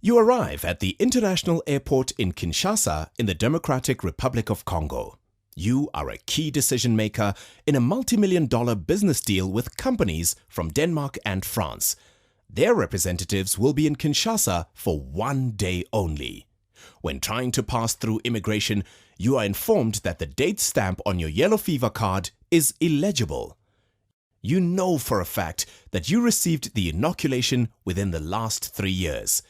You arrive at the international airport in Kinshasa in the Democratic Republic of Congo. You are a key decision maker in a multi-million-dollar business deal with companies from Denmark and France. Their representatives will be in Kinshasa for 1 day only. When trying to pass through immigration, you are informed that the date stamp on your yellow fever card is illegible. You know for a fact that you received the inoculation within the last 3 years.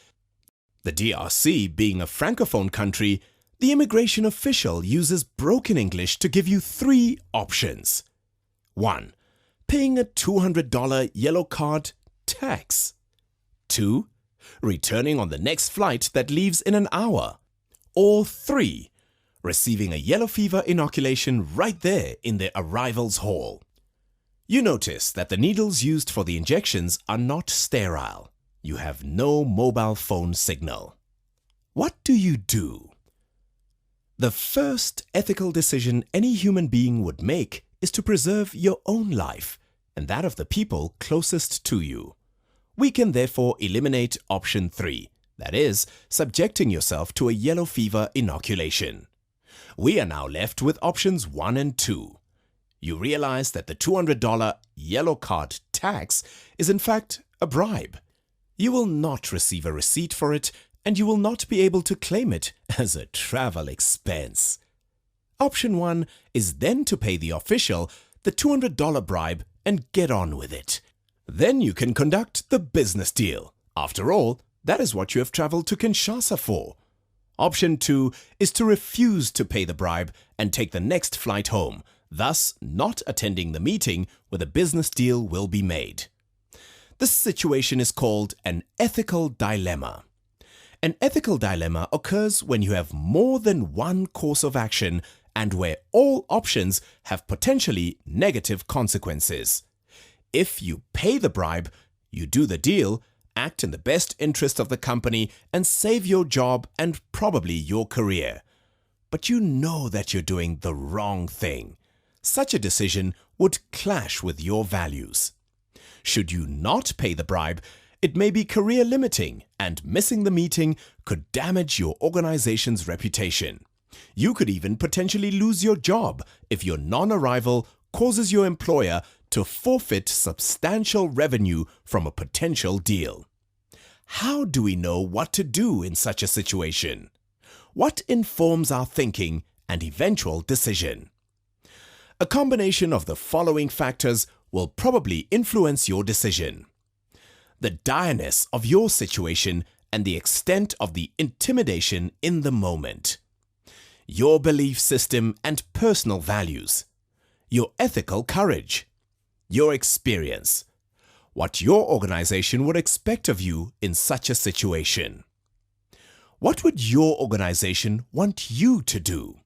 The DRC being a francophone country, the immigration official uses broken English to give you 3 options. 1. Paying a $200 yellow card tax. 2. Returning on the next flight that leaves in an hour. Or 3. Receiving a yellow fever inoculation right there in the arrivals hall. You notice that the needles used for the injections are not sterile. You have no mobile phone signal. What do you do? The first ethical decision any human being would make is to preserve your own life and that of the people closest to you. We can therefore eliminate option 3, that is, subjecting yourself to a yellow fever inoculation. We are now left with options 1 and 2. You realize that the $200 yellow card tax is in fact a bribe. You will not receive a receipt for it, and you will not be able to claim it as a travel expense. Option 1 is then to pay the official the $200 bribe and get on with it. Then you can conduct the business deal. After all, that is what you have traveled to Kinshasa for. Option 2 is to refuse to pay the bribe and take the next flight home, thus not attending the meeting where the business deal will be made. This situation is called an ethical dilemma. An ethical dilemma occurs when you have more than one course of action and where all options have potentially negative consequences. If you pay the bribe, you do the deal, act in the best interest of the company and save your job and probably your career. But you know that you're doing the wrong thing. Such a decision would clash with your values. Should you not pay the bribe, it may be career limiting, and missing the meeting could damage your organization's reputation. You could even potentially lose your job if your non-arrival causes your employer to forfeit substantial revenue from a potential deal. How do we know what to do in such a situation? What informs our thinking and eventual decision? A combination of the following factors will probably influence your decision: the direness of your situation and the extent of the intimidation in the moment, your belief system and personal values, your ethical courage, your experience, what your organization would expect of you in such a situation. What would your organization want you to do?